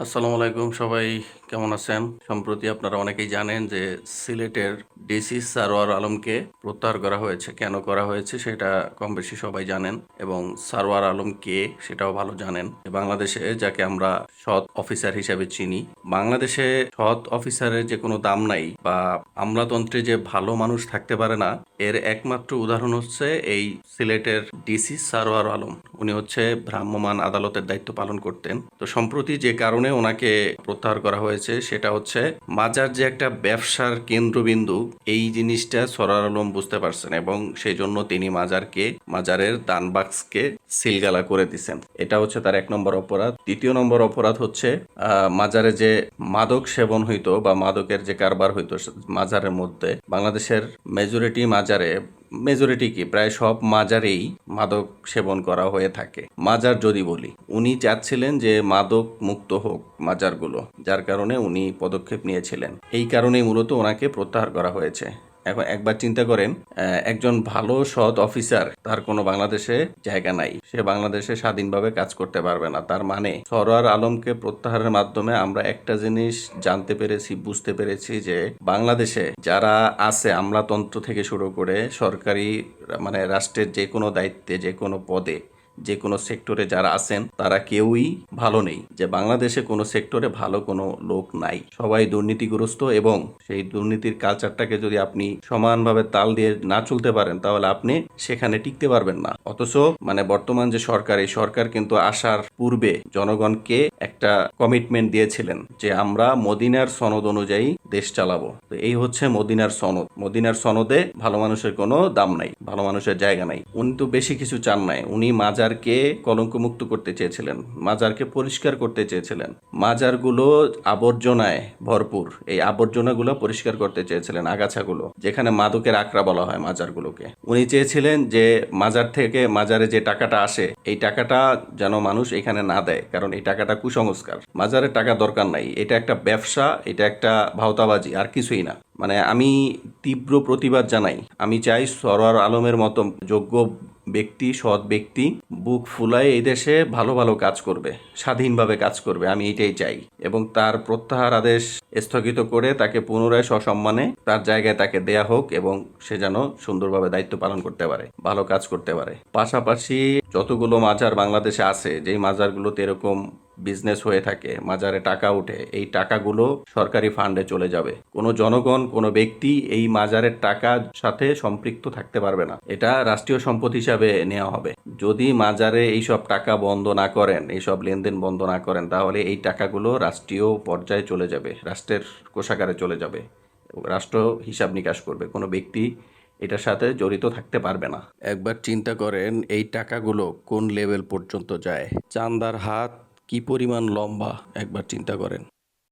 আসসালামু আলাইকুম, সবাই কেমন আছেন? সম্প্রতি আপনারা অনেকেই জানেন যে সিলেটের ডিসি সারোয়ার আলমকে প্রত্যাহার করা হয়েছে। কেন করা হয়েছে সেটা কম বেশি সবাই জানেন, এবং সারোয়ার আলম কে সেটাও ভালো জানেন। বাংলাদেশে যাকে আমরা সৎ অফিসার হিসেবে চিনি, বাংলাদেশে সৎ অফিসারের যে কোনো দাম নাই, বা আমলাতন্ত্রে যে ভালো মানুষ থাকতে পারে না, এর একমাত্র উদাহরণ হচ্ছে এই সিলেটের ডিসি সারোয়ার আলম। উনি হচ্ছে ভ্রাম্যমাণ আদালতের দায়িত্ব পালন করতেন। তো সম্প্রতি যে কারণে ওনাকে প্রত্যাহার করা হয়েছে সেটা হচ্ছে মাজার যে একটা ব্যবসার কেন্দ্রবিন্দু, এই জিনিসটা সরার আলম বুঝতে পারছেন, এবং সেই জন্য তিনি মাজারের দান বাক্সকে সিলগালা করে দিছেন। এটা হচ্ছে তার 1 নম্বর অপরাধ। 2য় নম্বর অপরাধ হচ্ছে মাজারে যে মাদক সেবন হইতো বা মাদকের যে কারবার হইতো মাজারের মধ্যে, বাংলাদেশের মেজরিটি কি প্রায় সব মাজারেই মাদক সেবন করা হয়ে থাকে। মাজার যদি বলি, উনি চাচ্ছিলেন যে মাদক মুক্ত হোক মাজারগুলো, যার কারণে উনি পদক্ষেপ নিয়েছিলেন। এই কারণেই মূলত ওনাকে প্রত্যাহার করা হয়েছে। এখন একবার চিন্তা করেন, একজন ভালো সৎ অফিসার, তার কোনো বাংলাদেশে জায়গা নাই, সে বাংলাদেশে স্বাধীনভাবে কাজ করতে পারবে না। তার মানে সরোয়ার আলমকে প্রত্যাহারের মাধ্যমে আমরা একটা জিনিস জানতে পেরেছি, বুঝতে পেরেছি যে বাংলাদেশে যারা আছে, আমলাতন্ত্র থেকে শুরু করে সরকারি মানে রাষ্ট্রের যে কোনো দায়িত্বে, যে কোনো পদে, যে কোনো সেক্টরে যারা আছেন, তারা কেউই ভালো নেই। যে বাংলাদেশে কোনো সেক্টরে ভালো কোনো লোক নাই, সবাই দুর্নীতিগ্রস্ত, এবং সেই দুর্নীতির কালচারটাকে যদি আপনি সমানভাবে তাল দিয়ে না চলতে পারেন, তাহলে আপনি সেখানে টিকতে পারবেন না। অথচ বর্তমান যে সরকার, এই সরকার কিন্তু আসার পূর্বে জনগণকে একটা কমিটমেন্ট দিয়েছিলেন যে আমরা মদিনার সনদ অনুযায়ী দেশ চালাবো। তো এই হচ্ছে মদিনার সনদ। মদিনার সনদে ভালো মানুষের কোনো দাম নাই, ভালো মানুষের জায়গা নাই। উনি তো বেশি কিছু চান নাই, উনি মাজারকে কলঙ্কমুক্ত করতে চেয়েছিলেন, মাজারকে পরিষ্কার করতে চেয়েছিলেন। মাজারগুলো আবর্জনায় ভরপুর, এই আবর্জনাগুলো পরিষ্কার করতে চেয়েছিলেন, আগাছাগুলো, যেখানে মাদকের আকড়া বলা হয় মাজারগুলোকে। উনি চেয়েছিলেন যে মাজারে যে টাকাটা আসে, এই টাকাটা যেন মানুষ এখানে না দেয়, কারণ এই টাকাটা কুসংস্কার। মাজারের টাকা দরকার নাই, এটা একটা ব্যবসা, এটা একটা ভাওতাবাজি, আর কিছুই না। আমি তীব্র প্রতিবাদ জানাই। আমি চাই সরোয়ার আলমের মতো যোগ্য ব্যক্তি, সৎ ব্যক্তি বুক ফুলায় এই দেশে ভালো ভালো কাজ করবে, স্বাধীনভাবে কাজ করবে, আমি এটাই চাই। এবং তার প্রত্যাহার আদেশ স্থগিত করে তাকে পুনরায় সসম্মানে তার জায়গায় তাকে দেয়া হোক, এবং সে যেন সুন্দরভাবে দায়িত্ব পালন করতে পারে, ভালো কাজ করতে পারে। পাশাপাশি যতগুলো মাজার বাংলাদেশে আছে, যেই মাজারগুলোতে এরকম বিজনেস হয়ে থাকে, মাজারে টাকা উঠে, এই টাকাগুলো সরকারি ফান্ডে চলে যাবে। কোনো জনগণ, কোনো ব্যক্তি এই মাজারের টাকার সাথে সম্পৃক্ত থাকতে পারবে না, এটা রাষ্ট্রীয় সম্পদ হিসাবে নেওয়া হবে। যদি মাজারে এইসব টাকা বন্ধ না করেন, এইসব লেনদেন বন্ধ না করেন, তাহলে এই টাকাগুলো রাষ্ট্রীয় পর্যায়ে চলে যাবে, রাষ্ট্রের কোষাগারে চলে যাবে, রাষ্ট্র হিসাব নিকাশ করবে, কোনো ব্যক্তি এটার সাথে জড়িত থাকতে পারবে না। একবার চিন্তা করেন এই টাকাগুলো কোন লেভেল পর্যন্ত যায়, চান্দার হাত কি পরিমাণ লম্বা, একবার চিন্তা করেন।